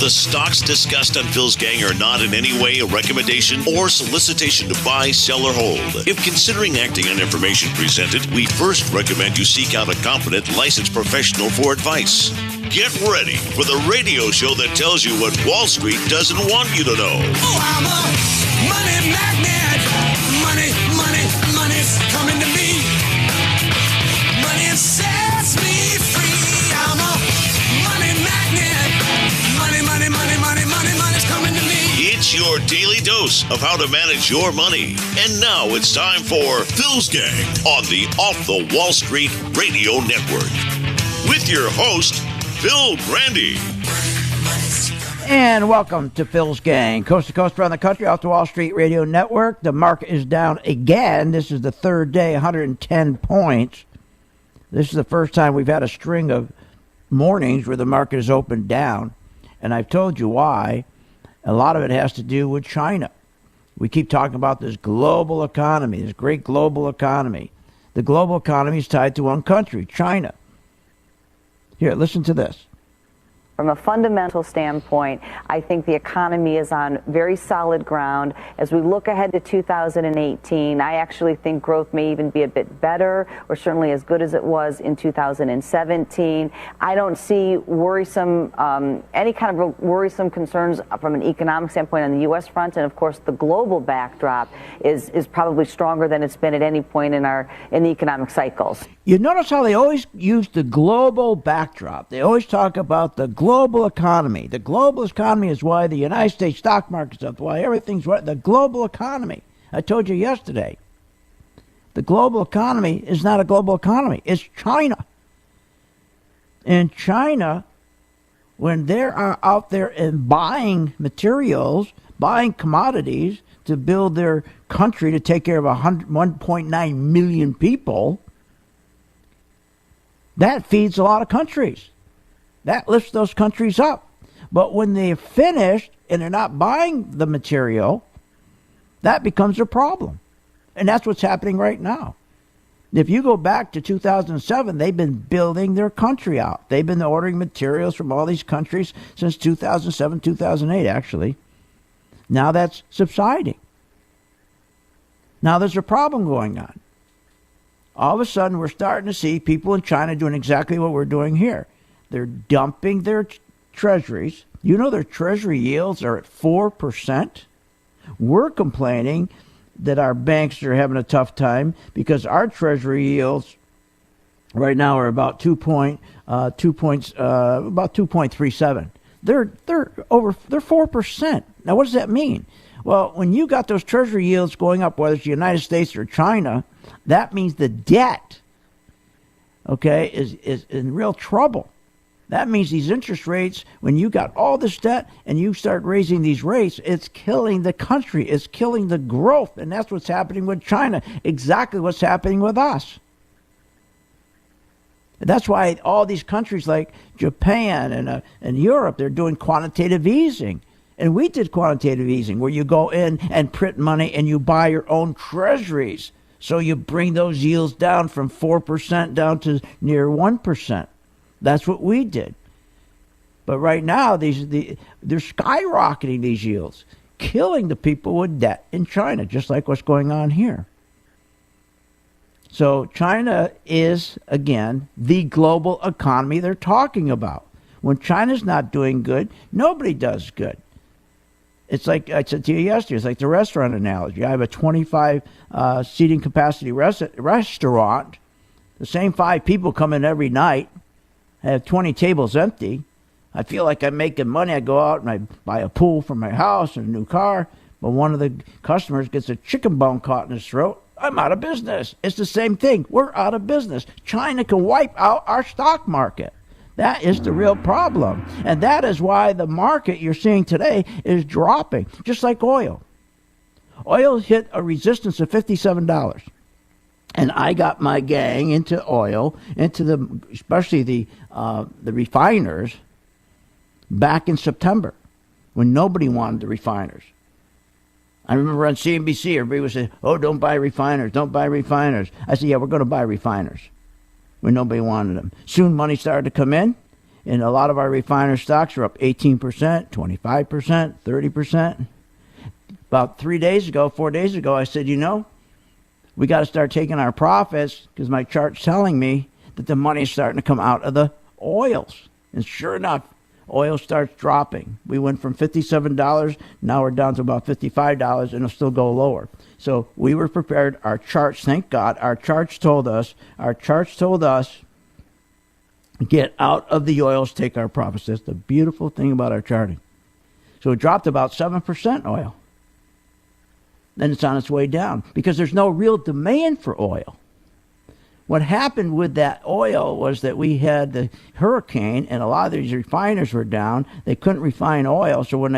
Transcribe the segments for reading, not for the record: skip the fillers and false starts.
The stocks discussed on Phil's Gang are not in any way a recommendation or solicitation to buy, sell, or hold. If considering acting on information presented, we first recommend you seek out a competent, licensed professional for advice. Get ready for the radio show that tells you what Wall Street doesn't want you to know. Oh, I'm a money magnet. Money's coming to me. Money sets me free. I'm a money magnet. Money's coming to me. It's your daily dose of how to manage your money. And now it's time for Phil's Gang on the Off the Wall Street Radio Network. With your host, Phil Grandy. And welcome to Phil's Gang, coast to coast around the country, off the Wall Street Radio Network. The market is down again. This is the third day, 110 points. This is the first time we've had a string of mornings where the market is opened down. And I've told you why. A lot of it has to do with China. We keep talking about this global economy, this great global economy. The global economy is tied to one country, China. Here, listen to this. From a fundamental standpoint, I think the economy is on very solid ground. As we look ahead to 2018, I actually think growth may even be a bit better, or certainly as good as it was in 2017. I don't see worrisome, any kind of worrisome concerns from an economic standpoint on the U.S. front, and of course the global backdrop is probably stronger than it's been at any point in the economic cycles. You notice how they always use the global backdrop. They always talk about the global economy. The global economy is why the United States stock market's up, why everything's right. The global economy. I told you yesterday. The global economy is not a global economy. It's China. And China, when they are out there and buying materials, buying commodities to build their country to take care of 1.9 million people, that feeds a lot of countries. That lifts those countries up. But when they're finished and they're not buying the material, that becomes a problem. And that's what's happening right now. If you go back to 2007, they've been building their country out. They've been ordering materials from all these countries since 2007, 2008, actually. Now that's subsiding. Now there's a problem going on. All of a sudden, we're starting to see people in China doing exactly what we're doing here. They're dumping their treasuries. You know their treasury yields are at 4%. We're complaining that our banks are having a tough time because our treasury yields right now are about 2.37. They're 4%. Now, what does that mean? Well, when you got those treasury yields going up, whether it's the United States or China, that means the debt, okay, is in real trouble. That means these interest rates, when you got all this debt and you start raising these rates, it's killing the country. It's killing the growth. And that's what's happening with China. Exactly what's happening with us. That's why all these countries like Japan and Europe, they're doing quantitative easing. And we did quantitative easing where you go in and print money and you buy your own treasuries. So you bring those yields down from 4% down to near 1%. That's what we did. But right now, they're skyrocketing these yields, killing the people with debt in China, just like what's going on here. So China is, again, the global economy they're talking about. When China's not doing good, nobody does good. It's like I said to you yesterday, it's like the restaurant analogy. I have a 25 seating capacity restaurant. The same 5 people come in every night. I have 20 tables empty. I feel like I'm making money. I go out and I buy a pool for my house and a new car. But one of the customers gets a chicken bone caught in his throat. I'm out of business. It's the same thing. We're out of business. China can wipe out our stock market. That is the real problem. And that is why the market you're seeing today is dropping, just like oil. Oil hit a resistance of $57. And I got my gang into oil, especially the refiners, back in September when nobody wanted the refiners. I remember on CNBC, everybody was saying, oh, don't buy refiners, don't buy refiners. I said, yeah, we're going to buy refiners when nobody wanted them. Soon money started to come in, And a lot of our refiner stocks are up 18%, 25%, 30%. About 4 days ago, I said, we got to start taking our profits because my chart's telling me that the money is starting to come out of the oils. And sure enough, oil starts dropping. We went from $57, now we're down to about $55, and it'll still go lower. So we were prepared. Our charts, thank God, our charts told us, get out of the oils, take our profits. That's the beautiful thing about our charting. So it dropped about 7% oil. Then it's on its way down because there's no real demand for oil. What happened with that oil was that we had the hurricane and a lot of these refiners were down. They couldn't refine oil. So when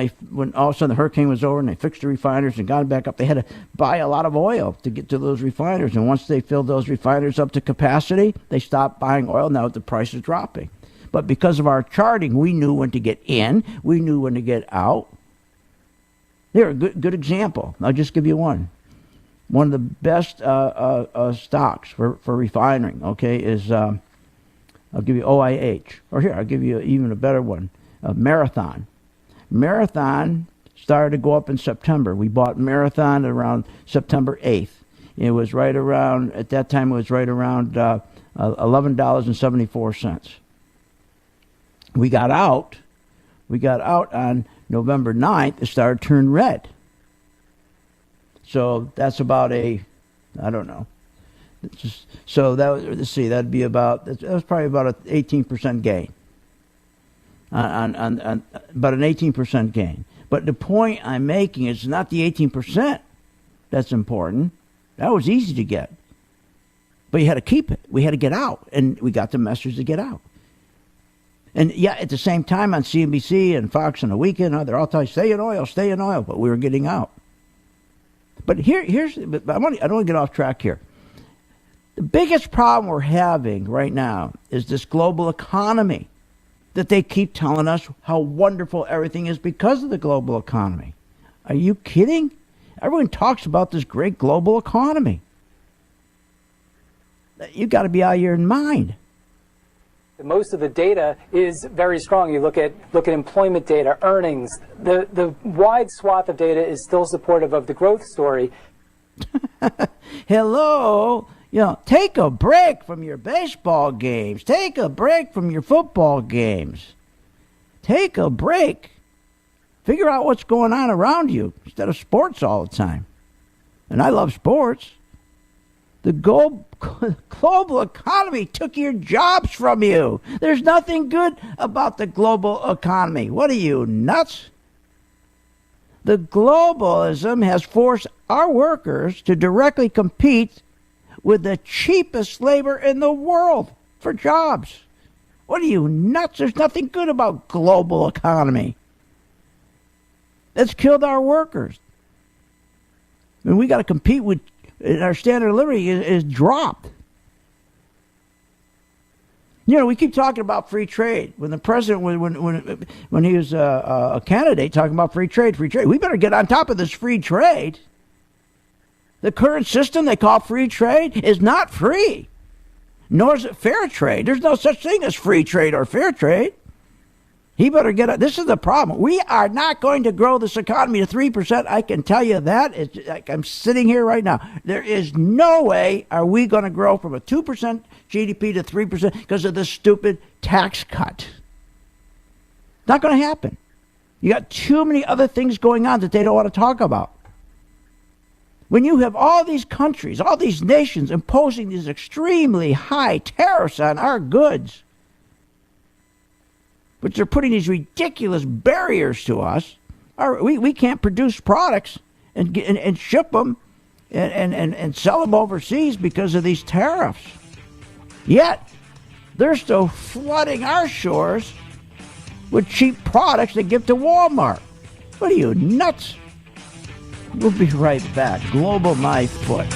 all of a sudden the hurricane was over and they fixed the refiners and got it back up, they had to buy a lot of oil to get to those refiners. And once they filled those refiners up to capacity, they stopped buying oil. Now the price is dropping. But because of our charting, we knew when to get in. We knew when to get out. Here, a good example. I'll just give you one. One of the best stocks for refining, okay, is, I'll give you OIH. Or here, I'll give you even a better one, Marathon. Marathon started to go up in September. We bought Marathon around September 8th. It was right around, at that time, it was right around $11.74. We got out on November 9th, it started to turn red. So that's about that was probably about an 18% gain. On about an 18% gain. But the point I'm making is not the 18% that's important. That was easy to get. But you had to keep it. We had to get out. And we got the message to get out. And yeah, at the same time on CNBC and Fox on the weekend, they're all telling you, stay in oil, but we were getting out. But I don't want to get off track here. The biggest problem we're having right now is this global economy that they keep telling us how wonderful everything is because of the global economy. Are you kidding? Everyone talks about this great global economy. You got to be out of your mind. Most of the data is very strong. You look at employment data, earnings. The wide swath of data is still supportive of the growth story. Hello, take a break from your baseball games. Take a break from your football games. Take a break. Figure out what's going on around you instead of sports all the time. And I love sports. The global economy took your jobs from you. There's nothing good about the global economy. What are you, nuts? The globalism has forced our workers to directly compete with the cheapest labor in the world for jobs. What are you, nuts? There's nothing good about global economy. It's killed our workers. And we got to compete with. Our standard of living is dropped. We keep talking about free trade. When the president, when he was a candidate, talking about free trade, we better get on top of this free trade. The current system they call free trade is not free, nor is it fair trade. There's no such thing as free trade or fair trade. He better get it. This is the problem. We are not going to grow this economy to 3%. I can tell you that. It's like I'm sitting here right now. There is no way are we going to grow from a 2% GDP to 3% because of this stupid tax cut. Not going to happen. You got too many other things going on that they don't want to talk about. When you have all these countries, all these nations imposing these extremely high tariffs on our goods, but they're putting these ridiculous barriers to us. We can't produce products and ship them and sell them overseas because of these tariffs. Yet, they're still flooding our shores with cheap products they give to Walmart. What are you, nuts? We'll be right back. Global My Foot.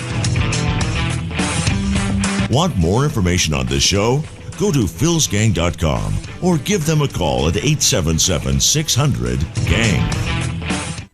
Want more information on this show? Go to philsgang.com or give them a call at 877-600-GANG.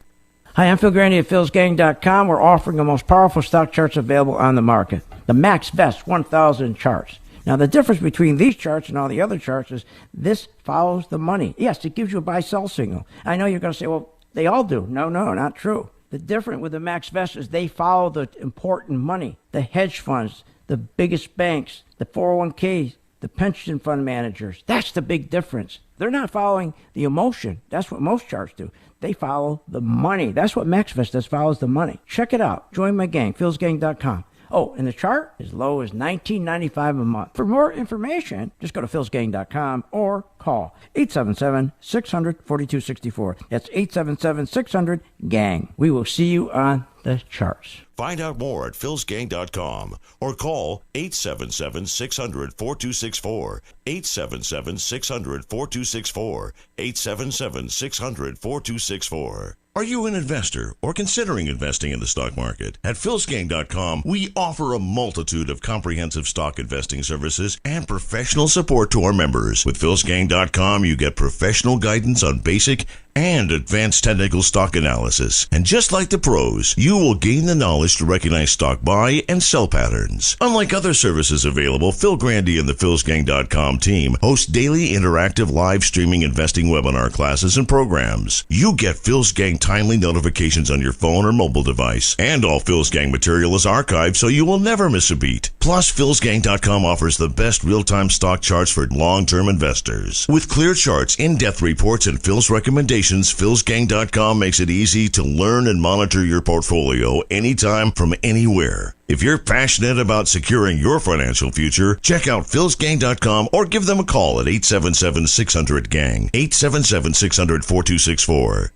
Hi, I'm Phil Grandy at philsgang.com. We're offering the most powerful stock charts available on the market. The Max Vest 1000 charts. Now, the difference between these charts and all the other charts is this follows the money. Yes, it gives you a buy-sell signal. I know you're going to say, well, they all do. No, not true. The difference with the MaxVest is they follow the important money, the hedge funds, the biggest banks, the 401ks, the pension fund managers. That's the big difference. They're not following the emotion. That's what most charts do. They follow the money. That's what MaxVest does, follows the money. Check it out. Join my gang, philsgang.com. Oh, and the chart as low as $19.95 a month. For more information, just go to philsgang.com or call 877-600-4264. That's 877-600-GANG. We will see you on the charts. Find out more at philsgang.com or call 877-600-4264, 877-600-4264, 877-600-4264. Are you an investor or considering investing in the stock market? At philsgang.com, we offer a multitude of comprehensive stock investing services and professional support to our members. With philsgang.com, you get professional guidance on basic and advanced technical stock analysis. And just like the pros, you will gain the knowledge to recognize stock buy and sell patterns. Unlike other services available, Phil Grandy and the philsgang.com team host daily interactive live streaming investing webinar classes and programs. You get Phil's Gang timely notifications on your phone or mobile device. And all Phil's Gang material is archived so you will never miss a beat. Plus, philsgang.com offers the best real-time stock charts for long-term investors. With clear charts, in-depth reports, and Phil's recommendations, philsgang.com makes it easy to learn and monitor your portfolio anytime from anywhere. If you're passionate about securing your financial future, check out philsgang.com or give them a call at 877-600-GANG, 877-600-4264.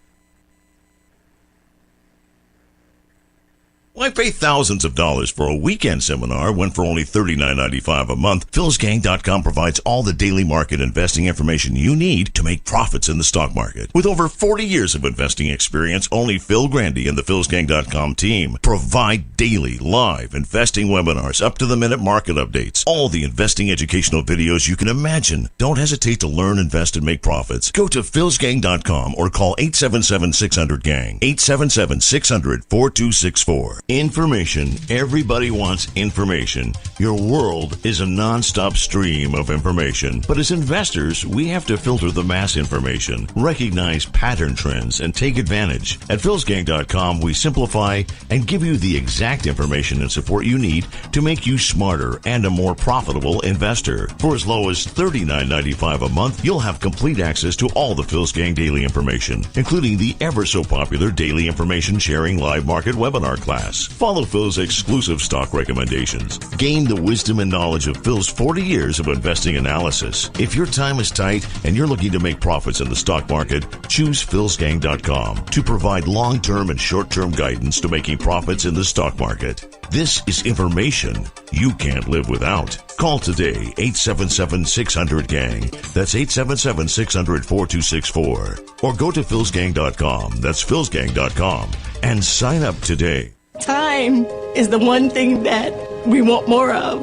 Why pay thousands of dollars for a weekend seminar when for only $39.95 a month? philsgang.com provides all the daily market investing information you need to make profits in the stock market. With over 40 years of investing experience, only Phil Grandy and the philsgang.com team provide daily live investing webinars, up-to-the-minute market updates, all the investing educational videos you can imagine. Don't hesitate to learn, invest, and make profits. Go to philsgang.com or call 877-600-GANG, 877-600-4264. Information. Everybody wants information. Your world is a non-stop stream of information. But as investors, we have to filter the mass information, recognize pattern trends, and take advantage. At philsgang.com, we simplify and give you the exact information and support you need to make you smarter and a more profitable investor. For as low as $39.95 a month, you'll have complete access to all the Phil's Gang daily information, including the ever so popular daily information sharing live market webinar class. Follow Phil's exclusive stock recommendations. Gain the wisdom and knowledge of Phil's 40 years of investing analysis. If your time is tight and you're looking to make profits in the stock market, choose philsgang.com to provide long-term and short-term guidance to making profits in the stock market. This is information you can't live without. Call today, 877-600-GANG. That's 877-600-4264. Or go to philsgang.com. That's philsgang.com. And sign up today. Time is the one thing that we want more of.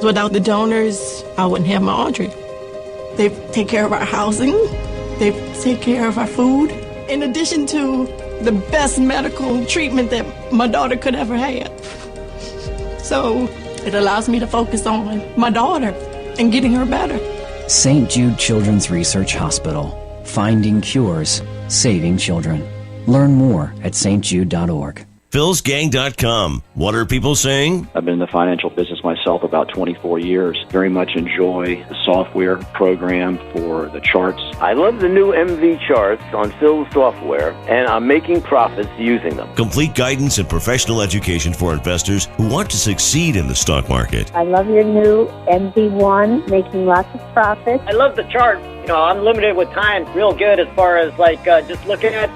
Without the donors, I wouldn't have my Audrey. They take care of our housing. They take care of our food. In addition to the best medical treatment that my daughter could ever have. So it allows me to focus on my daughter and getting her better. St. Jude Children's Research Hospital. Finding cures, saving children. Learn more at stjude.org. philsgang.com. What are people saying? I've been in the financial business myself about 24 years. Very much enjoy the software program for the charts. I love the new MV charts on Phil's software, and I'm making profits using them. Complete guidance and professional education for investors who want to succeed in the stock market. I love your new MV1, making lots of profits. I love the chart. You know, I'm limited with time. Real good as far as just looking at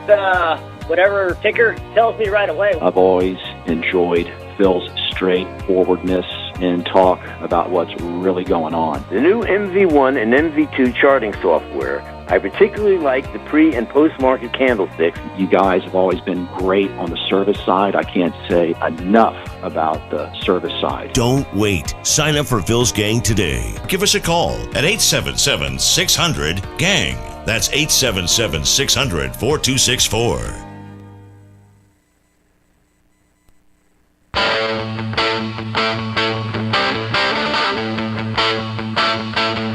whatever ticker tells me right away. I've always enjoyed Phil's straightforwardness and talk about what's really going on. The new MV1 and MV2 charting software. I particularly like the pre- and post-market candlesticks. You guys have always been great on the service side. I can't say enough about the service side. Don't wait. Sign up for Phil's Gang today. Give us a call at 877-600-GANG. That's 877-600-4264.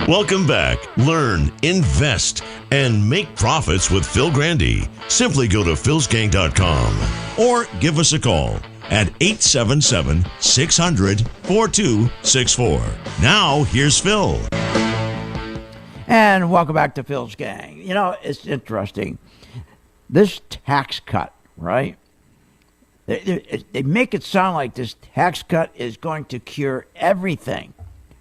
Welcome back. Learn, invest, and make profits with Phil Grandy. Simply go to philsgang.com or give us a call at 877-600-4264. Now, here's Phil. And welcome back to Phil's Gang. You know, it's interesting. This tax cut, right? They make it sound like this tax cut is going to cure everything.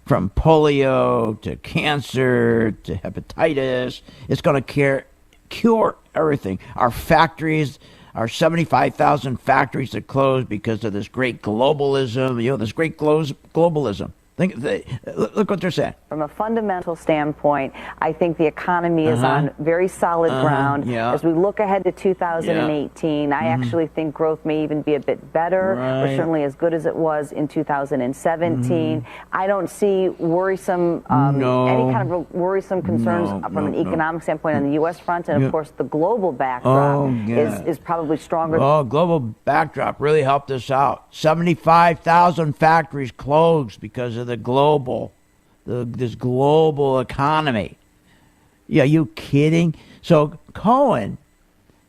From polio to cancer to hepatitis. It's going to cure everything. Our factories, our 75,000 factories that closed because of this great globalism, this great globalism. Look what they're saying. From a fundamental standpoint, I think the economy is on very solid ground. As we look ahead to 2018, I actually think growth may even be a bit better, or certainly as good as it was in 2017. I don't see worrisome, any kind of worrisome concerns from an economic standpoint on the U.S. front, and of course the global backdrop is probably stronger. Global backdrop really helped us out. 75,000 factories closed because of this global economy. Yeah, you kidding? So Cohen,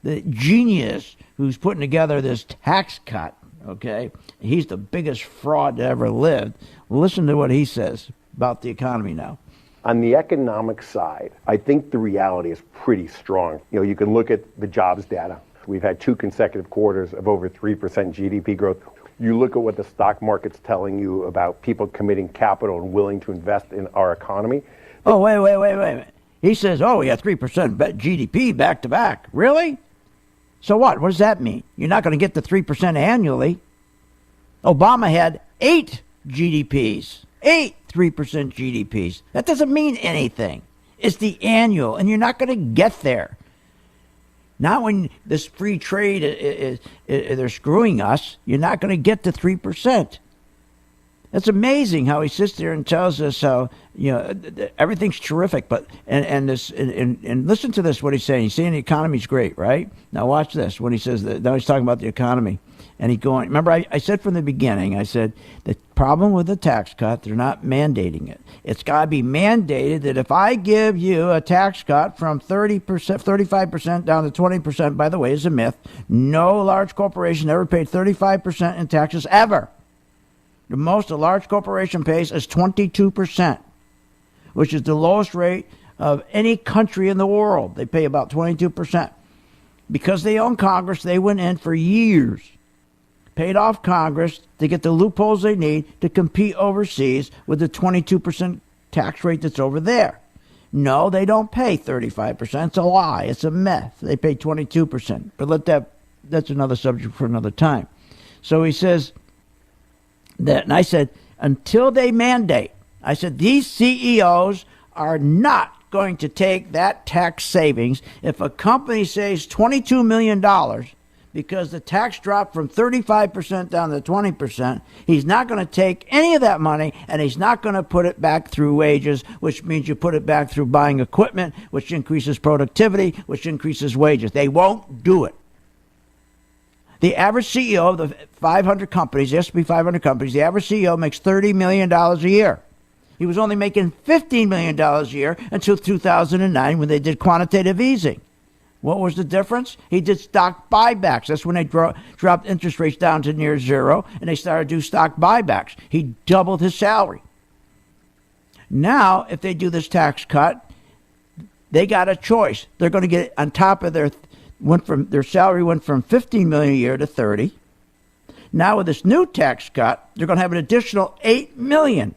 the genius who's putting together this tax cut, okay, he's the biggest fraud that ever lived. Listen to what he says about the economy now. On the economic side, I think the reality is pretty strong. You can look at the jobs data. We've had 2 consecutive quarters of over 3% GDP growth. You look at what the stock market's telling you about people committing capital and willing to invest in our economy. Oh, wait a minute. He says, we got 3% GDP back to back. Really? So what? What does that mean? You're not going to get the 3% annually. Obama had 8 GDPs. 8 3% GDPs. That doesn't mean anything. It's the annual, and you're not going to get there. Not when this free trade is they're screwing us. You're not going to get to 3%. It's amazing how he sits there and tells us how everything's terrific. But and listen to this. What he's saying. He's saying the economy's great, right? Now watch this. When he says that, now he's talking about the economy, and he's going. Remember, I said from the beginning. I said the problem with the tax cut, they're not mandating it. It's got to be mandated that if I give you a tax cut from 30%, 35% down to 20%, by the way, is a myth. No large corporation ever paid 35% in taxes ever. The most a large corporation pays is 22%, which is the lowest rate of any country in the world. They pay about 22%. Because they own Congress, they went in for years, paid off Congress to get the loopholes they need to compete overseas with the 22% tax rate that's over there. No, they don't pay 35%. It's a lie. It's a myth. They pay 22%. But that's another subject for another time. So he says that, and I said, until they mandate, I said, these CEOs are not going to take that tax savings. If a company saves $22 million because the tax dropped from 35% down to 20%, he's not going to take any of that money, and he's not going to put it back through wages, which means you put it back through buying equipment, which increases productivity, which increases wages. They won't do it. The average CEO of the 500 companies, the S&P 500 companies, the average CEO makes $30 million a year. He was only making $15 million a year until 2009 when they did quantitative easing. What was the difference? He did stock buybacks. That's when they dropped interest rates down to near zero, and they started to do stock buybacks. He doubled his salary. Now, if they do this tax cut, they got a choice. They're going to get on top of their salary went from $15 million a year to $30. Now with this new tax cut, they're going to have an additional $8 million.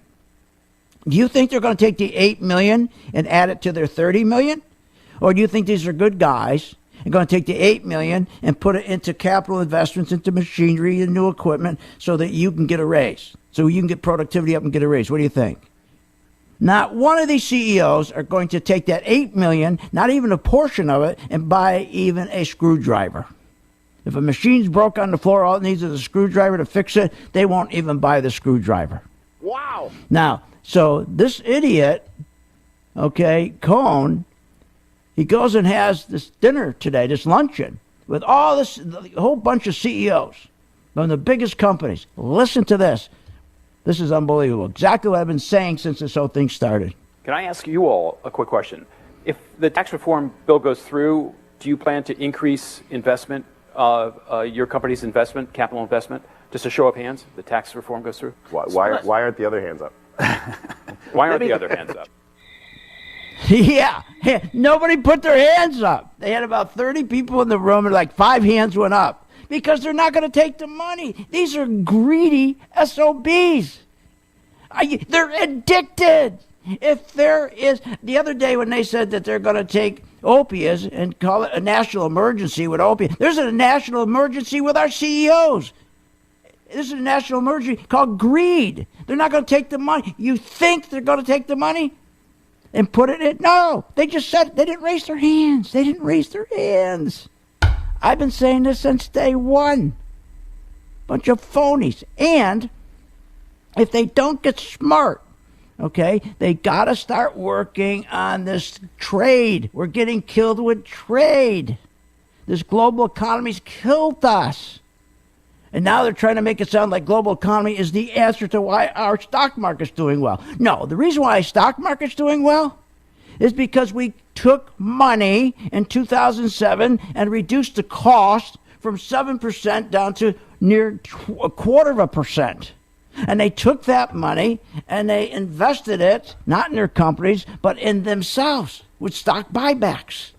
Do you think they're going to take the $8 million and add it to their $30 million? Or do you think these are good guys and going to take the $8 million and put it into capital investments, into machinery and new equipment so that you can get a raise, so you can get productivity up and get a raise? What do you think? Not one of these CEOs are going to take that $8 million, not even a portion of it, and buy even a screwdriver. If a machine's broke on the floor, all it needs is a screwdriver to fix it, they won't even buy the screwdriver. Wow. Now, so this idiot, Cohen, he goes and has this dinner today, this luncheon, with a whole bunch of CEOs from the biggest companies. Listen to this. This is unbelievable. Exactly what I've been saying since this whole thing started. Can I ask you all a quick question? If the tax reform bill goes through, do you plan to increase investment, your company's investment, capital investment? Just a show of hands, the tax reform goes through? Why aren't the other hands up? Why aren't the other hands up? Yeah, nobody put their hands up. They had about 30 people in the room, and like 5 hands went up because they're not going to take the money. These are greedy SOBs. They're addicted. If there is, the other day when they said that they're going to take opiates and call it a national emergency with opiates, there's a national emergency with our CEOs. This is a national emergency called greed. They're not going to take the money. You think they're going to take the money and put it in? No, they just said they didn't raise their hands. They didn't raise their hands. I've been saying this since day one. Bunch of phonies. And if they don't get smart, okay, they got to start working on this trade. We're getting killed with trade. This global economy's killed us. And now they're trying to make it sound like global economy is the answer to why our stock market's doing well. No, the reason why stock market's doing well is because we took money in 2007 and reduced the cost from 7% down to near 0.25%. And they took that money and they invested it, not in their companies, but in themselves with stock buybacks.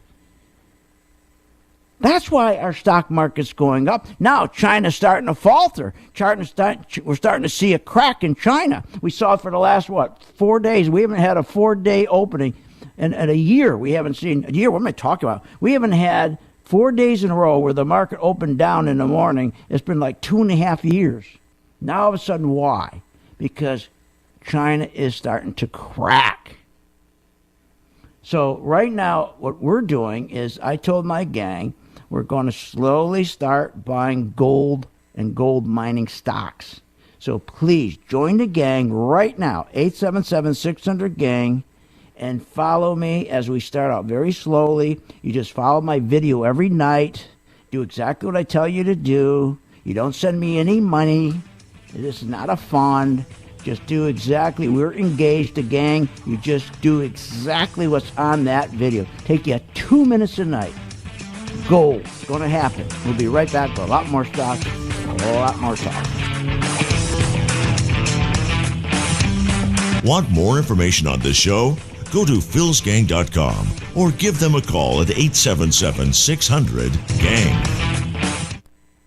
That's why our stock market's going up. Now China's starting to falter. We're starting to see a crack in China. We saw it for the last, 4 days. We haven't had a 4-day opening in a year. We haven't seen a year. What am I talking about? We haven't had 4 days in a row where the market opened down in the morning. It's been like 2.5 years. Now, all of a sudden, why? Because China is starting to crack. So right now, what we're doing is I told my gang we're going to slowly start buying gold and gold mining stocks. So please join the gang right now, 877-600-GANG, and follow me as we start out very slowly. You just follow my video every night. Do exactly what I tell you to do. You don't send me any money. This is not a fund. Just do exactly. We're engaged, the gang. You just do exactly what's on that video. Take you 2 minutes a night. Gold. It's going to happen. We'll be right back with a lot more stocks, a lot more talk. Want more information on this show? Go to philsgang.com or give them a call at 877-600-GANG.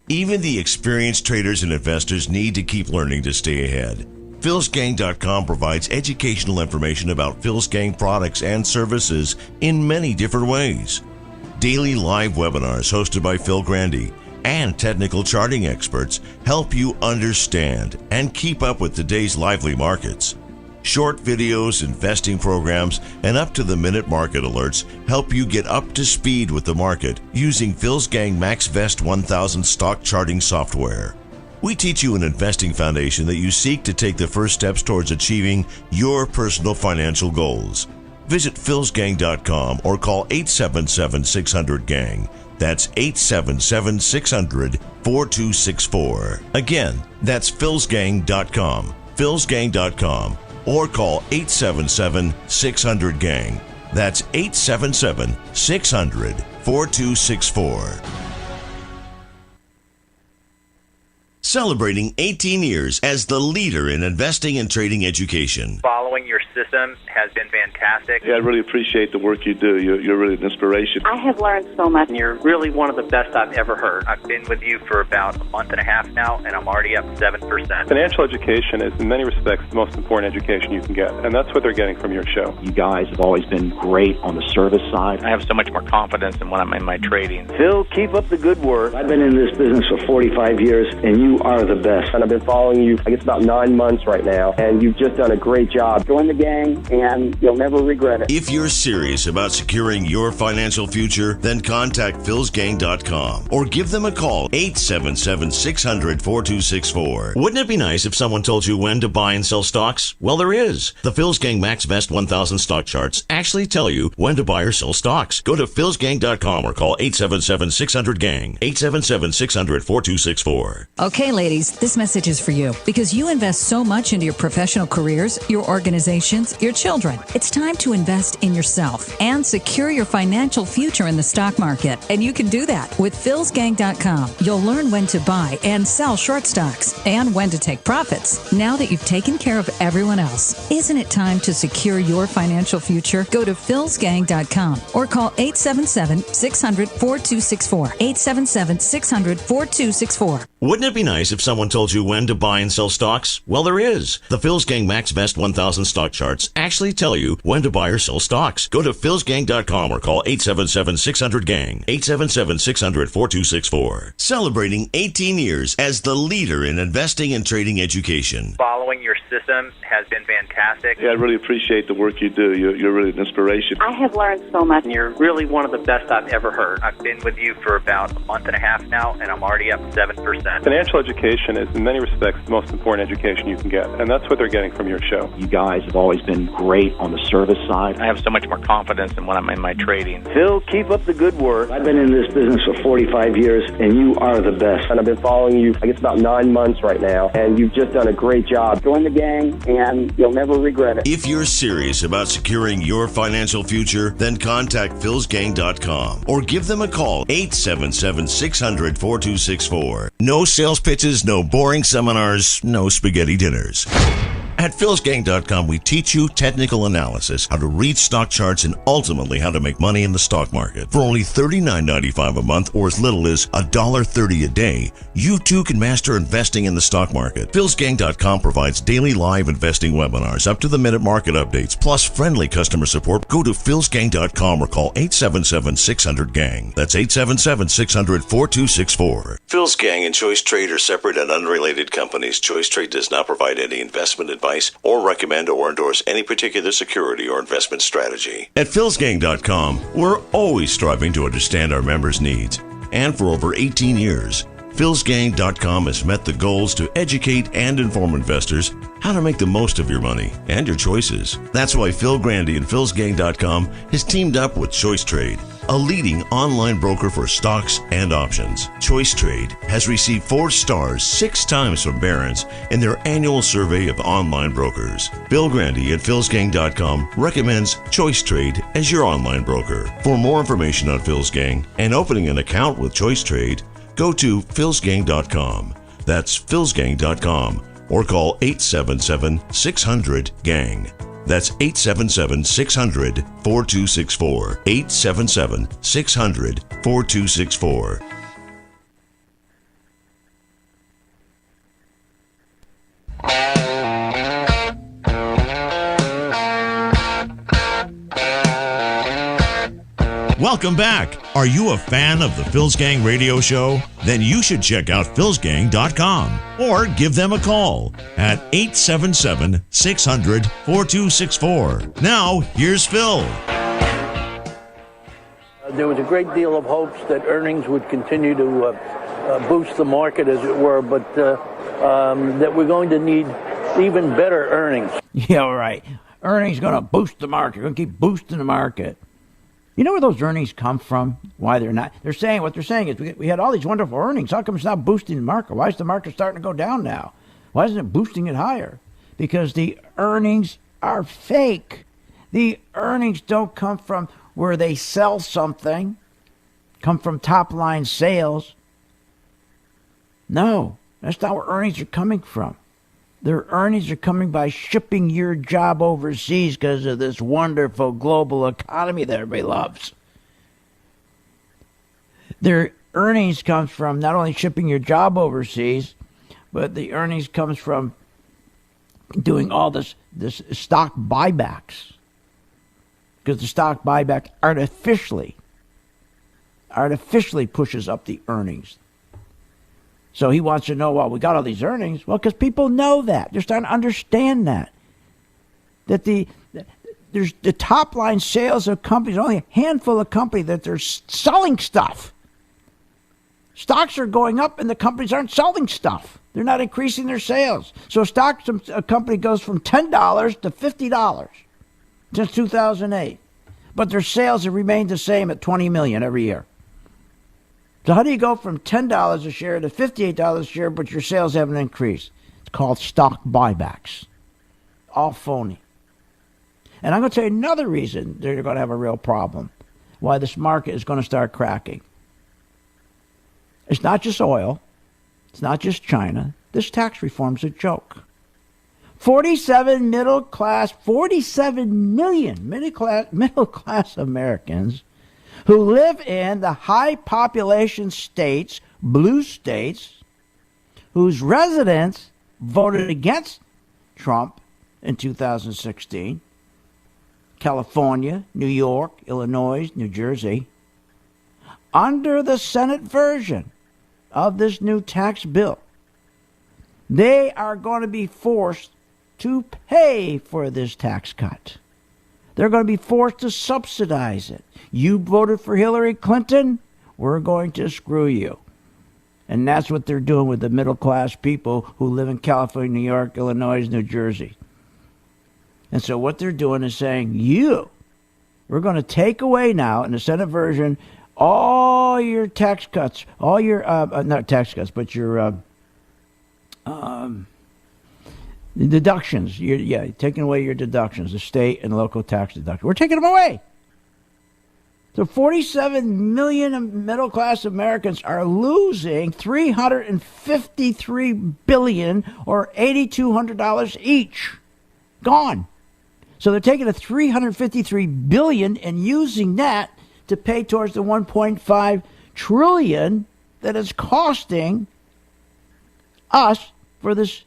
Even the experienced traders and investors need to keep learning to stay ahead. philsgang.com provides educational information about Phil's Gang products and services in many different ways. Daily live webinars hosted by Phil Grandy and technical charting experts help you understand and keep up with today's lively markets. Short videos, investing programs, and up-to-the-minute market alerts help you get up to speed with the market using Phil's Gang MaxVest 1000 stock charting software. We teach you an investing foundation that you seek to take the first steps towards achieving your personal financial goals. Visit philsgang.com or call 877-600-GANG. That's 877-600-4264. Again, that's philsgang.com. philsgang.com. Or call 877-600-GANG. That's 877-600-4264. Celebrating 18 years as the leader in investing and trading education. Following your system has been fantastic. Yeah, I really appreciate the work you do. You're really an inspiration. I have learned so much. You're really one of the best I've ever heard. I've been with you for about a month and a half now, and I'm already up 7%. Financial education is, in many respects, the most important education you can get, and that's what they're getting from your show. You guys have always been great on the service side. I have so much more confidence in when I'm in my trading. Phil, keep up the good work. I've been in this business for 45 years, and you are the best. And I've been following you, I guess, about 9 months right now, and you've just done a great job. Join the gang, and you'll never regret it. If you're serious about securing your financial future, then contact philsgang.com or give them a call, 877-600-4264. Wouldn't it be nice if someone told you when to buy and sell stocks? Well, there is. The Phil's Gang MaxVest 1000 stock charts actually tell you when to buy or sell stocks. Go to philsgang.com or call 877-600-GANG, 877-600-4264. Okay, Hey ladies, this message is for you because you invest so much into your professional careers, your organizations, your children. It's time to invest in yourself and secure your financial future in the stock market. And you can do that with philsgang.com. You'll learn when to buy and sell short stocks and when to take profits. Now that you've taken care of everyone else, isn't it time to secure your financial future? Go to philsgang.com or call 877-600-4264. 877-600-4264. Wouldn't it be nice if someone told you when to buy and sell stocks? Well, there is. The Phil's Gang Max Best 1000 stock charts actually tell you when to buy or sell stocks. Go to philsgang.com or call 877-600-GANG. 877-600-4264. Celebrating 18 years as the leader in investing and trading education. Following your system has been fantastic. Yeah, I really appreciate the work you do. You're really an inspiration. I have learned so much. You're really one of the best I've ever heard. I've been with you for about a month and a half now, and I'm already up 7%. Financial education is, in many respects, the most important education you can get, and that's what they're getting from your show. You guys have always been great on the service side. I have so much more confidence in when I'm in my trading. Phil, keep up the good work. I've been in this business for 45 years, and you are the best. And I've been following you, I guess, about 9 months right now, and you've just done a great job. Join the gang, and you'll never regret it. If you're serious about securing your financial future, then contact philsgang.com or give them a call, 877-600-4264. No sales pitches, no boring seminars, no spaghetti dinners. At philsgang.com, we teach you technical analysis, how to read stock charts, and ultimately how to make money in the stock market. For only $39.95 a month or as little as $1.30 a day, you too can master investing in the stock market. philsgang.com provides daily live investing webinars, up-to-the-minute market updates, plus friendly customer support. Go to philsgang.com or call 877-600-GANG. That's 877-600-4264. Phil's Gang and Choice Trade are separate and unrelated companies. Choice Trade does not provide any investment advice or recommend or endorse any particular security or investment strategy. At philsgang.com, we're always striving to understand our members' needs. And for over 18 years, philsgang.com has met the goals to educate and inform investors how to make the most of your money and your choices. That's why Phil Grandy and philsgang.com has teamed up with Choice Trade, a leading online broker for stocks and options. Choice Trade has received 4 stars 6 times from Barron's in their annual survey of online brokers. Bill Grandy at philsgang.com recommends Choice Trade as your online broker. For more information on Phil's Gang and opening an account with Choice Trade, go to philsgang.com. That's philsgang.com or call 877-600-GANG. That's 877-600-4264. 877-600-4264. Welcome back. Are you a fan of the Phil's Gang radio show? Then you should check out philsgang.com or give them a call at 877-600-4264. Now, here's Phil. There was a great deal of hopes that earnings would continue to boost the market, as it were, but that we're going to need even better earnings. Yeah, right. Earnings going to boost the market. Going to keep boosting the market. You know where those earnings come from? Why they're not? They're saying what they're saying is we had all these wonderful earnings. How come it's not boosting the market? Why is the market starting to go down now? Why isn't it boosting it higher? Because the earnings are fake. The earnings don't come from where they sell something, come from top line sales. No, that's not where earnings are coming from. Their earnings are coming by shipping your job overseas because of this wonderful global economy that everybody loves. Their earnings comes from not only shipping your job overseas, but the earnings comes from doing all this stock buybacks. Because the stock buyback artificially pushes up the earnings. So he wants to know, well, we got all these earnings. Well, because people know that. They're starting to understand that. That there's the top line sales of companies, only a handful of companies that they're selling stuff. Stocks are going up and the companies aren't selling stuff. They're not increasing their sales. So a company goes from $10 to $50 since 2008. But their sales have remained the same at $20 million every year. So how do you go from $10 a share to $58 a share, but your sales haven't increased? It's called stock buybacks. All phony. And I'm going to tell you another reason they're going to have a real problem, why this market is going to start cracking. It's not just oil. It's not just China. This tax reform's a joke. 47 million middle class Americans who live in the high population states, blue states, whose residents voted against Trump in 2016, California, New York, Illinois, New Jersey, under the Senate version of this new tax bill, they are going to be forced to pay for this tax cut. They're going to be forced to subsidize it. You voted for Hillary Clinton, we're going to screw you. And that's what they're doing with the middle class people who live in California, New York, Illinois, New Jersey. And so what they're doing is saying, we're going to take away now in the Senate version all your tax cuts, all your, not tax cuts, but your deductions. Taking away your deductions, the state and local tax deductions. We're taking them away. So 47 million middle-class Americans are losing $353 billion or $8,200 each. Gone. So they're taking the $353 billion and using that to pay towards the $1.5 trillion that is costing us for this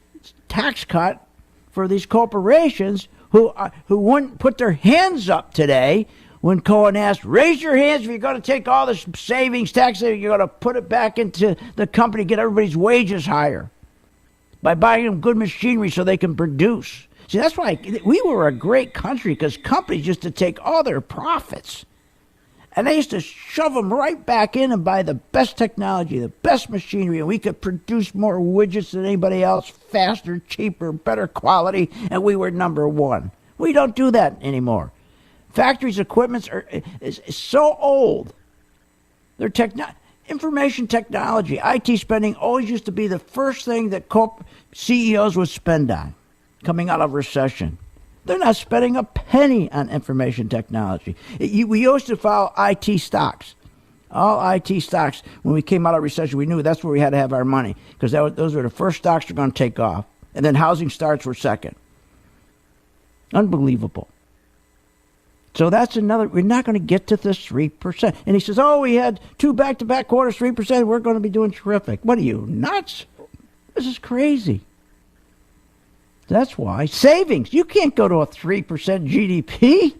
tax cut for these corporations who wouldn't put their hands up today when Cohen asked, raise your hands if you're going to take all this savings, tax savings, you're going to put it back into the company, get everybody's wages higher by buying them good machinery so they can produce. See, that's why we were a great country, because companies used to take all their profits and they used to shove them right back in and buy the best technology, the best machinery, and we could produce more widgets than anybody else, faster, cheaper, better quality, and we were number one. We don't do that anymore. Factories' equipment is so old. Their information technology, IT spending always used to be the first thing that CEOs would spend on coming out of recession. They're not spending a penny on information technology. We used to follow IT stocks. All IT stocks, when we came out of recession, we knew that's where we had to have our money, because those were the first stocks that were going to take off. And then housing starts were second. Unbelievable. So that's another, we're not going to get to this 3%. And he says, we had 2 back-to-back quarters, 3%, we're going to be doing terrific. What are you, nuts? This is crazy. That's why. Savings. You can't go to a 3% GDP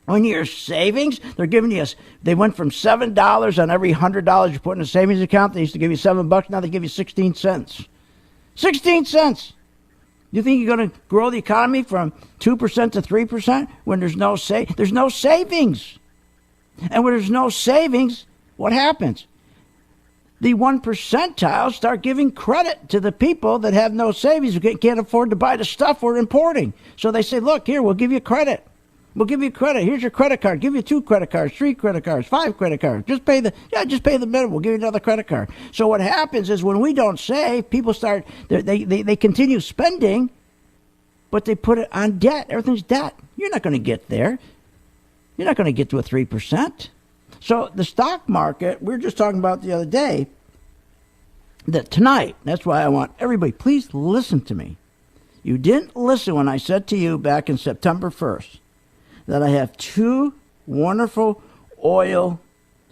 on your savings. They're giving you, they went from $7 on every $100 you put in a savings account. They used to give you $7. Now they give you 16 cents. 16 cents. You think you're going to grow the economy from 2% to 3% when there's no savings? And when there's no savings, what happens? The 1 percentile start giving credit to the people that have no savings, who can't afford to buy the stuff we're importing. So they say, look, here, we'll give you credit. We'll give you credit. Here's your credit card. Give you 2 credit cards, 3 credit cards, 5 credit cards. Just pay the minimum. We'll give you another credit card. So what happens is when we don't save, people start, they continue spending, but they put it on debt. Everything's debt. You're not going to get there. You're not going to get to a 3%. So the stock market, we were just talking about the other day, that tonight, that's why I want everybody, please listen to me. You didn't listen when I said to you back in September 1st that I have 2 wonderful oil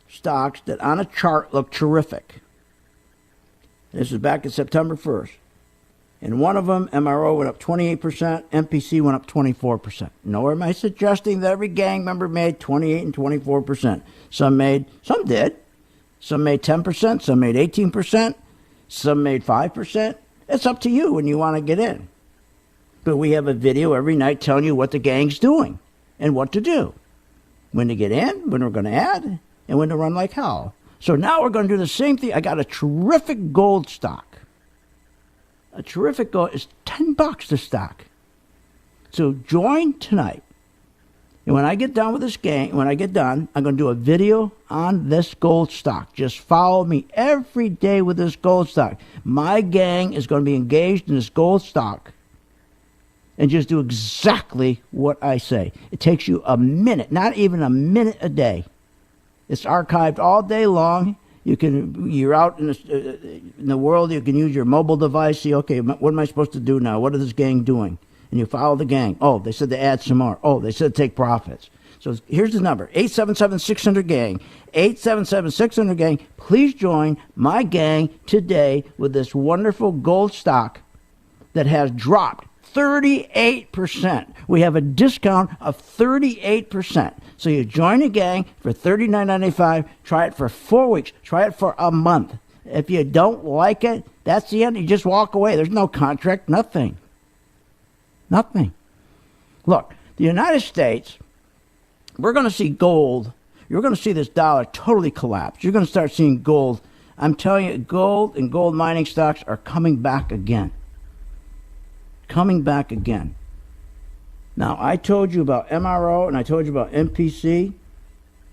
stocks that on a chart look terrific. This is back in September 1st. And one of them, MRO, went up 28%, MPC went up 24%. Nor am I suggesting that every gang member made 28 and 24%. Some did. Some made 10%, some made 18%, some made 5%. It's up to you when you want to get in. But we have a video every night telling you what the gang's doing and what to do. When to get in, when we're going to add, and when to run like hell. So now we're going to do the same thing. I got a terrific gold stock. A terrific gold is $10 the stock. So join tonight. And when I get done with this gang, I'm going to do a video on this gold stock. Just follow me every day with this gold stock. My gang is going to be engaged in this gold stock and just do exactly what I say. It takes you a minute, not even a minute a day. It's archived all day long. You're out in the world. You can use your mobile device. See, okay, what am I supposed to do now? What is this gang doing? And you follow the gang. Oh, they said to add some more. Oh, they said to take profits. So here's the number, 877-600-GANG, 877-600-GANG. Please join my gang today with this wonderful gold stock that has dropped 38%. We have a discount of 38%. So you join a gang for $39.95. Try it for 4 weeks. Try it for a month. If you don't like it, that's the end. You just walk away. There's no contract, nothing. Nothing. Look, the United States, we're going to see gold. You're going to see this dollar totally collapse. You're going to start seeing gold. I'm telling you, gold and gold mining stocks are coming back again. Coming back again. Now, I told you about MRO and I told you about MPC,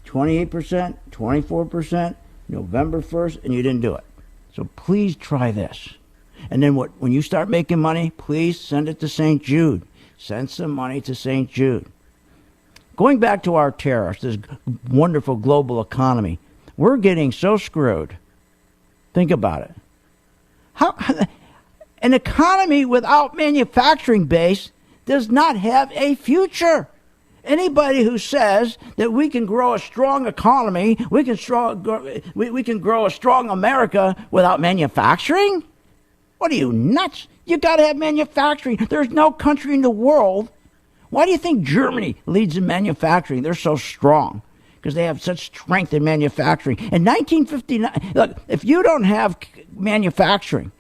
28%, 24%, November 1st, and you didn't do it. So please try this. And then when you start making money, please send it to St. Jude. Send some money to St. Jude. Going back to our tariffs, this wonderful global economy, we're getting so screwed. Think about it. How an economy without manufacturing base does not have a future. Anybody who says that we can grow a strong economy, we can grow a strong America without manufacturing? What are you, nuts? You got to have manufacturing. There's no country in the world. Why do you think Germany leads in manufacturing? They're so strong because they have such strength in manufacturing. In 1959, look, if you don't have manufacturing,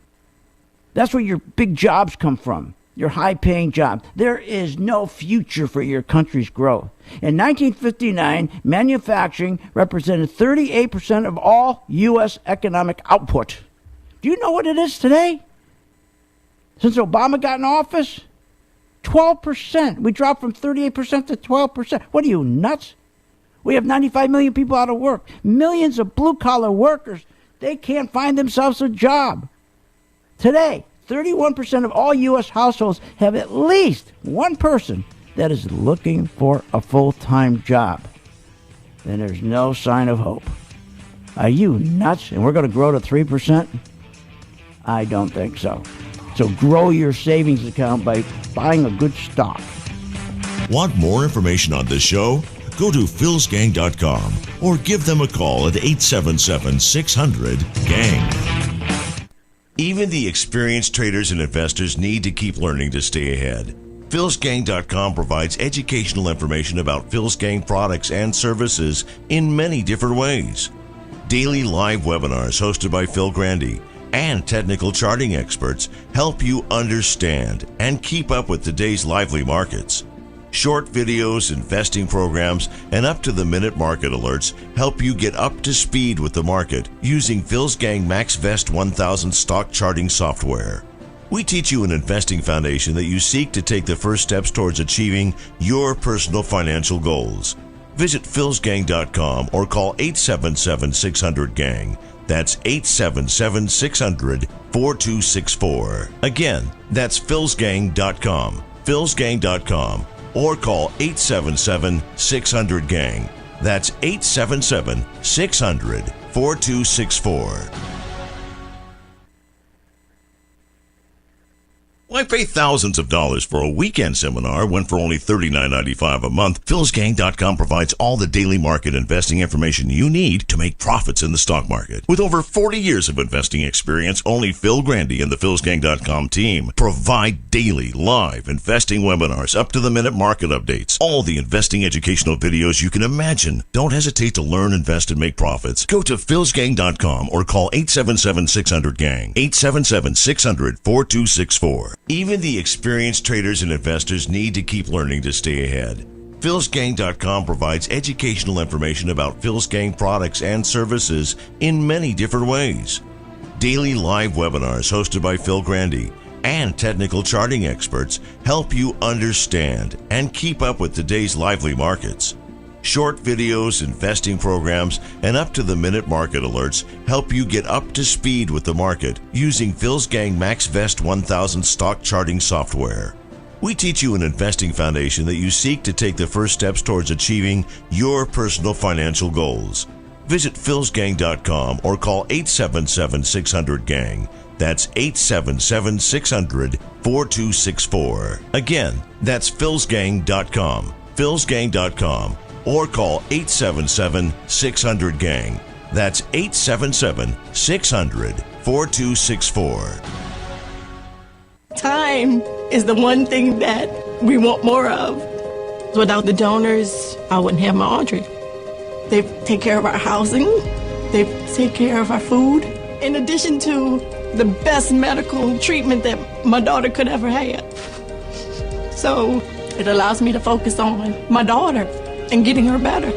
that's where your big jobs come from, your high-paying jobs. There is no future for your country's growth. In 1959, manufacturing represented 38% of all U.S. economic output. Do you know what it is today? Since Obama got in office, 12%. We dropped from 38% to 12%. What are you, nuts? We have 95 million people out of work. Millions of blue-collar workers, they can't find themselves a job. Today, 31% of all U.S. households have at least one person that is looking for a full-time job. Then there's no sign of hope. Are you nuts? And we're going to grow to 3%? I don't think so. So grow your savings account by buying a good stock. Want more information on this show? Go to philsgang.com or give them a call at 877-600-GANG. Even the experienced traders and investors need to keep learning to stay ahead. philsgang.com provides educational information about Phil's Gang products and services in many different ways. Daily live webinars hosted by Phil Grandy and technical charting experts help you understand and keep up with today's lively markets. Short videos, investing programs, and up-to-the-minute market alerts help you get up to speed with the market using Phil's Gang MaxVest 1000 stock charting software. We teach you an investing foundation that you seek to take the first steps towards achieving your personal financial goals. Visit philsgang.com or call 877-600-GANG. That's 877-600-4264. Again, that's philsgang.com. philsgang.com. Or call 877-600-GANG. That's 877-600-4264. Why pay thousands of dollars for a weekend seminar when for only $39.95 a month? philsgang.com provides all the daily market investing information you need to make profits in the stock market. With over 40 years of investing experience, only Phil Grandy and the philsgang.com team provide daily live investing webinars, up-to-the-minute market updates, all the investing educational videos you can imagine. Don't hesitate to learn, invest, and make profits. Go to philsgang.com or call 877-600-GANG, 877-600-4264. Even the experienced traders and investors need to keep learning to stay ahead. philsgang.com provides educational information about Phil's Gang products and services in many different ways. Daily live webinars hosted by Phil Grandy and technical charting experts help you understand and keep up with today's lively markets. Short videos, investing programs, and up-to-the-minute market alerts help you get up to speed with the market using Phil's Gang MaxVest 1000 stock charting software. We teach you an investing foundation that you seek to take the first steps towards achieving your personal financial goals. Visit philsgang.com or call 877-600-GANG. That's 877-600-4264. Again, that's philsgang.com. philsgang.com. Or call 877-600-GANG. That's 877-600-4264. Time is the one thing that we want more of. Without the donors, I wouldn't have my Audrey. They take care of our housing. They take care of our food. In addition to the best medical treatment that my daughter could ever have. So it allows me to focus on my daughter and getting her better.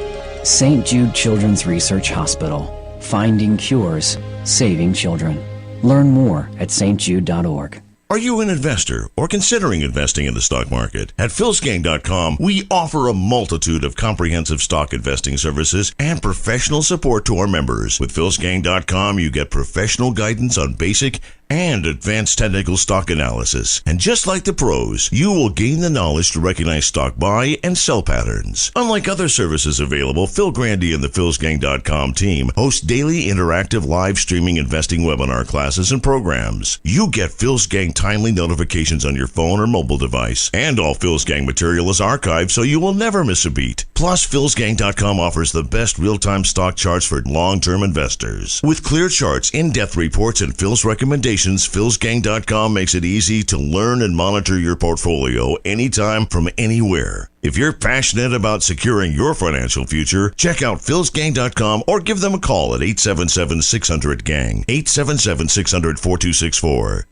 St. Jude Children's Research Hospital. Finding cures, saving children. Learn more at stjude.org. Are you an investor or considering investing in the stock market? At philsgang.com, we offer a multitude of comprehensive stock investing services and professional support to our members. With philsgang.com, you get professional guidance on basic and advanced technical stock analysis. And just like the pros, you will gain the knowledge to recognize stock buy and sell patterns. Unlike other services available, Phil Grandy and the philsgang.com team host daily interactive live streaming investing webinar classes and programs. You get Phil's Gang timely notifications on your phone or mobile device. And all Phil's Gang material is archived so you will never miss a beat. Plus, philsgang.com offers the best real-time stock charts for long-term investors. With clear charts, in-depth reports, and Phil's recommendations, philsgang.com makes it easy to learn and monitor your portfolio anytime from anywhere. If you're passionate about securing your financial future, check out philsgang.com or give them a call at 877-600-GANG, 877-600-4264.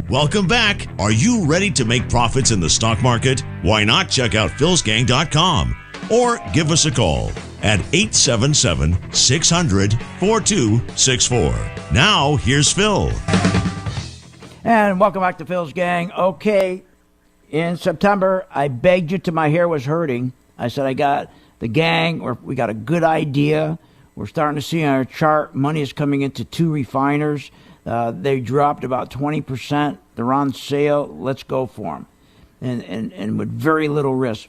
Welcome back. Are you ready to make profits in the stock market? Why not check out philsgang.com or give us a call at 877-600-4264. Now, here's Phil. And welcome back to Phil's Gang. Okay, in September, I begged you till my hair was hurting. I said, I got the gang, we got a good idea. We're starting to see on our chart, money is coming into two refiners. They dropped about 20%. They're on sale. Let's go for them. And with very little risk,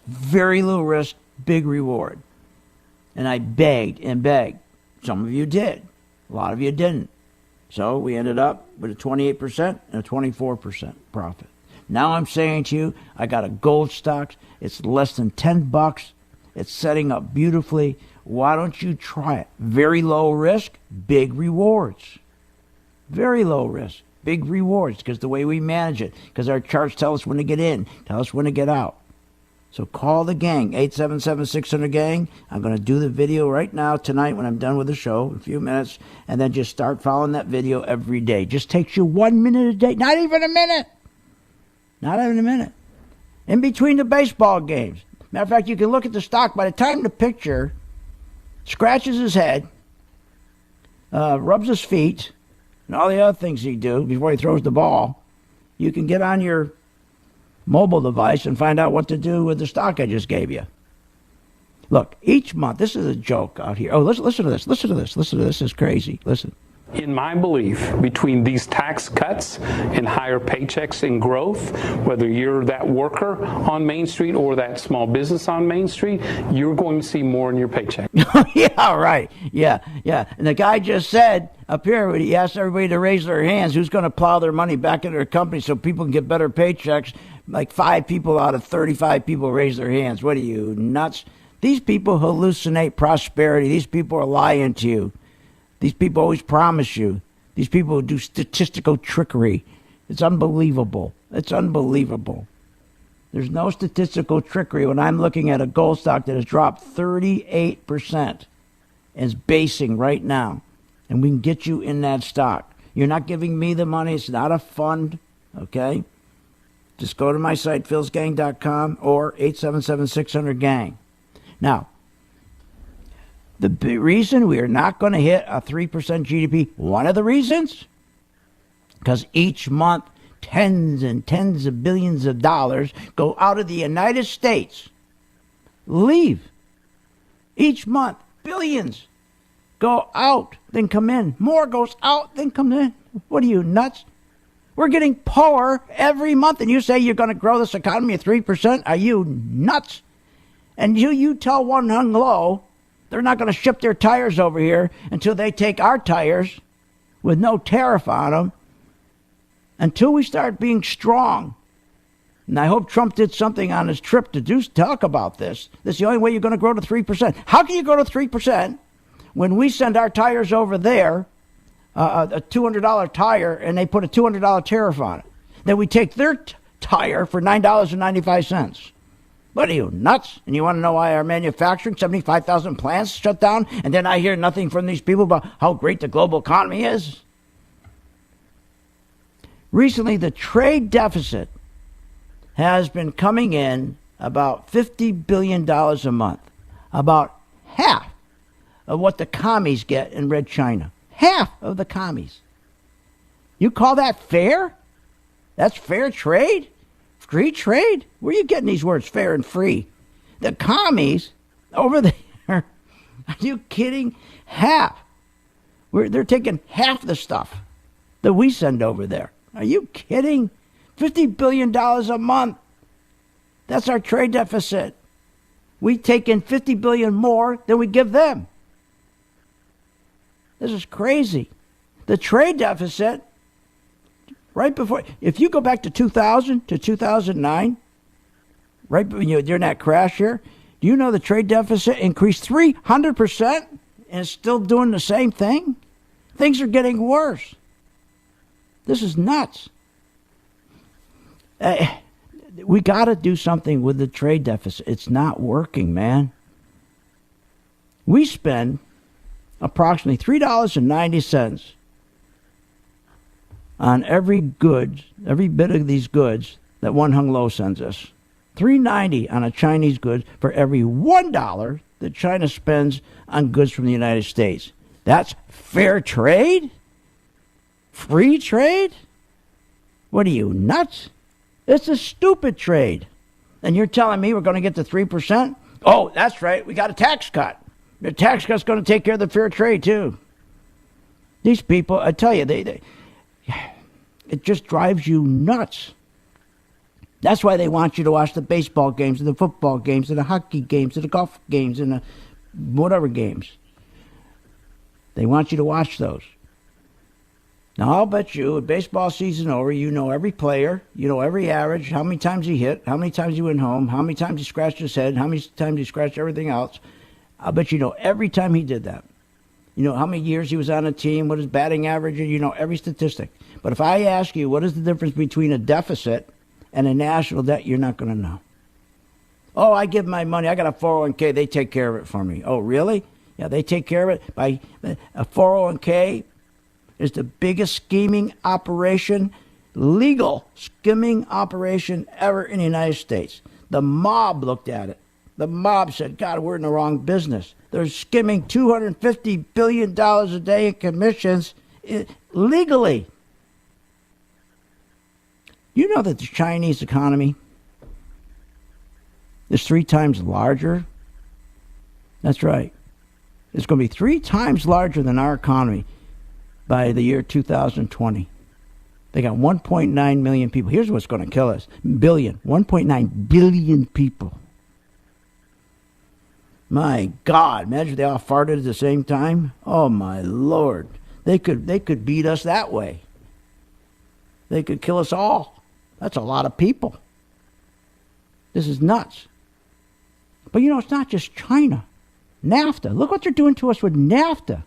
big reward. And I begged and begged. Some of you did. A lot of you didn't. So we ended up with a 28% and a 24% profit. Now I'm saying to you, I got a gold stock. It's less than $10. It's setting up beautifully. Why don't you try it? Very low risk, big rewards. Very low risk, big rewards, because the way we manage it, because our charts tell us when to get in, tell us when to get out. So call the gang, 877-600-GANG. I'm going to do the video right now, tonight, when I'm done with the show, in a few minutes, and then just start following that video every day. Just takes you 1 minute a day, not even a minute. Not even a minute. In between the baseball games. Matter of fact, you can look at the stock. By the time the picture scratches his head, rubs his feet, and all the other things he do before he throws the ball, you can get on your mobile device and find out what to do with the stock I just gave you. Look, each month, this is a joke out here. Oh, listen to this. Listen to this. Listen to this. This is crazy. Listen. In my belief, between these tax cuts and higher paychecks and growth, whether you're that worker on Main Street or that small business on Main Street, you're going to see more in your paycheck. Yeah, right. Yeah. And the guy just said up here, he asked everybody to raise their hands, who's going to plow their money back into their company so people can get better paychecks. Like 5 people out of 35 people raise their hands. What are you, nuts? These people hallucinate prosperity. These people are lying to you. These people always promise you. These people do statistical trickery. It's unbelievable. It's unbelievable. There's no statistical trickery when I'm looking at a gold stock that has dropped 38% and is basing right now. And we can get you in that stock. You're not giving me the money. It's not a fund. Okay? Just go to my site, philsgang.com or 877-600-GANG. Now, the reason we are not going to hit a 3% GDP, one of the reasons, because each month tens and tens of billions of dollars go out of the United States, leave. Each month, billions go out, then come in. More goes out, then come in. What are you, nuts? We're getting poorer every month, and you say you're going to grow this economy at 3%? Are you nuts? And you tell One Hung Lo they're not going to ship their tires over here until they take our tires with no tariff on them, until we start being strong. And I hope Trump did something on his trip to talk about this. This is the only way you're going to grow to 3%. How can you grow to 3% when we send our tires over there, a $200 tire, and they put a $200 tariff on it? Then we take their tire for $9.95. What are you, nuts? And you want to know why our manufacturing, 75,000 plants shut down, and then I hear nothing from these people about how great the global economy is? Recently, the trade deficit has been coming in about $50 billion a month, about half of what the commies get in Red China. Half of the commies. You call that fair? That's fair trade? Free trade? Where are you getting these words, fair and free? The commies over there, are you kidding? Half. They're taking half the stuff that we send over there. Are you kidding? $50 billion a month. That's our trade deficit. We take in $50 billion more than we give them. This is crazy. The trade deficit, right before, if you go back to 2000 to 2009, right during that crash here, do you know the trade deficit increased 300% and it's still doing the same thing? Things are getting worse. This is nuts. We got to do something with the trade deficit. It's not working, man. We spend approximately $3.90 on every bit of these goods that One Hung Lo sends us. $3.90 on a Chinese good for every $1 that China spends on goods from the United States. That's fair trade? Free trade? What are you, nuts? It's a stupid trade. And you're telling me we're going to get to 3%? Oh, that's right. We got a tax cut. The tax cut's going to take care of the fair trade, too. These people, I tell you, it just drives you nuts. That's why they want you to watch the baseball games and the football games and the hockey games and the golf games and the whatever games. They want you to watch those. Now, I'll bet you, with baseball season over, you know every player, you know every average, how many times he hit, how many times he went home, how many times he scratched his head, how many times he scratched everything else. I'll bet you know every time he did that. You know how many years he was on a team, what his batting average is, you know every statistic. But if I ask you what is the difference between a deficit and a national debt, you're not going to know. Oh, I give my money, I got a 401k, they take care of it for me. Oh, really? Yeah, they take care of it. By a 401k is the biggest scheming operation, legal scheming operation ever in the United States. The mob looked at it. The mob said, God, we're in the wrong business. They're skimming $250 billion a day in commissions legally. You know that the Chinese economy is 3 times larger? That's right. It's going to be 3 times larger than our economy by the year 2020. They got 1.9 million people. Here's what's going to kill us. 1.9 billion people. My God, imagine if they all farted at the same time. Oh my Lord. They could beat us that way. They could kill us all. That's a lot of people. This is nuts. But you know, it's not just China. NAFTA. Look what they're doing to us with NAFTA.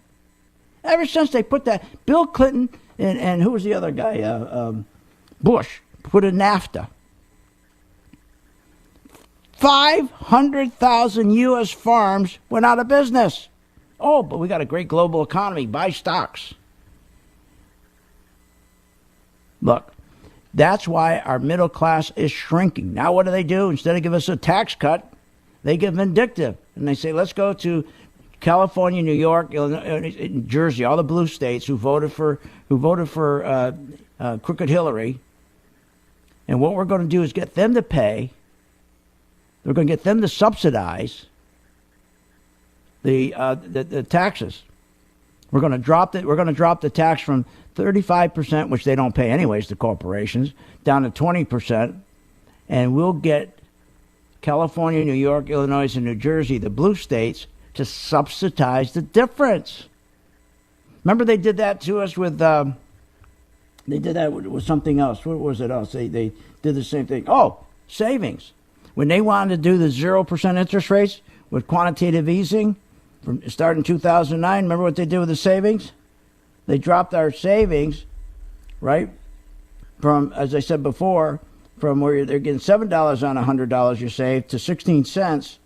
Ever since they put that, Bill Clinton and who was the other guy? Bush put in NAFTA. 500,000 U.S. farms went out of business. Oh, but we got a great global economy. Buy stocks. Look, that's why our middle class is shrinking. Now what do? Instead of give us a tax cut, They get vindictive, and they say, let's go to California, New York, Illinois, New Jersey, all the blue states who voted for Crooked Hillary. And what we're going to do is get them to pay. We're going to get them to subsidize the taxes. We're going to drop the tax from 35%, which they don't pay anyways to corporations, down to 20%, and we'll get California, New York, Illinois, and New Jersey, the blue states, to subsidize the difference. Remember they did that to us with something else. What was it else? They did the same thing. Oh, savings. When they wanted to do the 0% interest rates with quantitative easing from starting 2009, remember what they did with the savings? They dropped our savings, right, from, as I said before, from where they're getting $7 on $100 you save to 16 cents.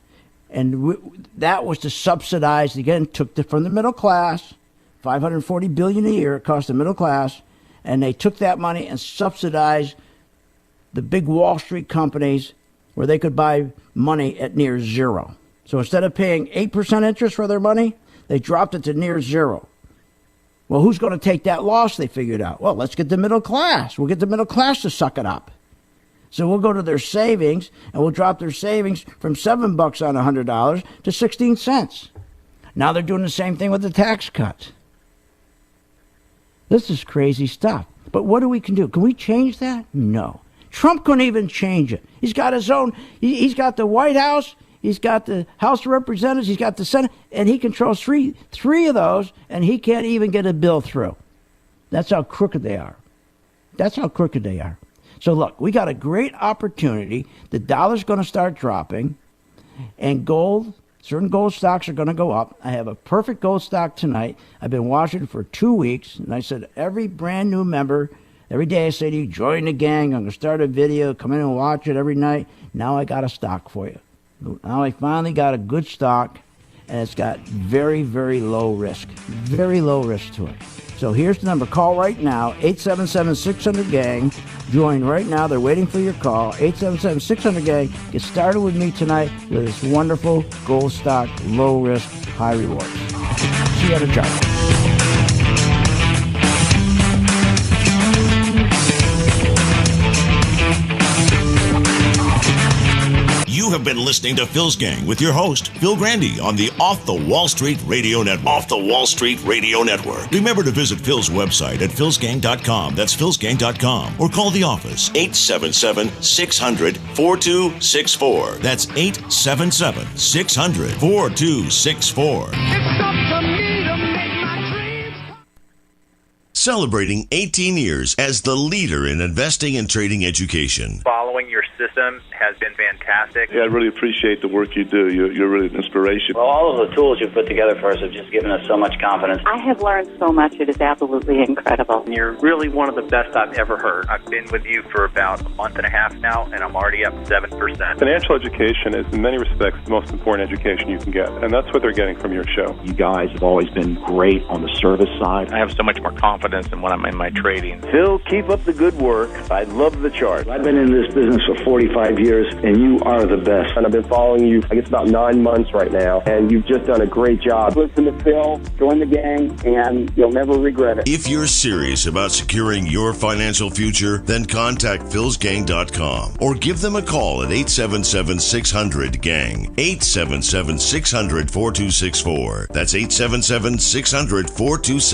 And that was to subsidize, again, took from the middle class, $540 billion a year, it cost the middle class, and they took that money and subsidized the big Wall Street companies where they could buy money at near zero. So instead of paying 8% interest for their money, they dropped it to near zero. Well, who's going to take that loss, they figured out? Well, let's get the middle class. We'll get the middle class to suck it up. So we'll go to their savings, and we'll drop their savings from $7 on $100 to 16 cents. Now they're doing the same thing with the tax cuts. This is crazy stuff. But what we can do? Can we change that? No. Trump couldn't even change it. He's got his own. He's got the White House. He's got the House of Representatives. He's got the Senate. And he controls three of those, and he can't even get a bill through. That's how crooked they are. That's how crooked they are. So look, we got a great opportunity. The dollar's going to start dropping, and gold, certain gold stocks are going to go up. I have a perfect gold stock tonight. I've been watching it for 2 weeks, and I said every brand new member, every day I say to you, join the gang. I'm going to start a video, come in and watch it every night. Now I got a stock for you. Now I finally got a good stock, and it's got very, very low risk. Very low risk to it. So here's the number. Call right now, 877-600-GANG. Join right now. They're waiting for your call, 877-600-GANG. Get started with me tonight with this wonderful gold stock, low risk, high rewards. See you at a job. You have been listening to Phil's Gang with your host, Phil Grandy, on the Off the Wall Street Radio Network. Off the Wall Street Radio Network. Remember to visit Phil's website at philsgang.com. That's philsgang.com. Or call the office, 877-600-4264. That's 877-600-4264. It's up to me to make my dreams. Celebrating 18 years as the leader in investing and trading education. Following your system has been fantastic. Yeah, I really appreciate the work you do. You're really an inspiration. Well, all of the tools you've put together for us have just given us so much confidence. I have learned so much. It is absolutely incredible. You're really one of the best I've ever heard. I've been with you for about a month and a half now, and I'm already up 7%. Financial education is, in many respects, the most important education you can get, and that's what they're getting from your show. You guys have always been great on the service side. I have so much more confidence in when I'm in my trading. Phil, keep up the good work. I love the chart. I've been in this business for 45 years, and you are the best. And I've been following you, I guess, about 9 months right now, and you've just done a great job. Listen to Phil, join the gang, and you'll never regret it. If you're serious about securing your financial future, then contact philsgang.com or give them a call at 877-600-GANG. 877-600-4264. That's 877-600-4264.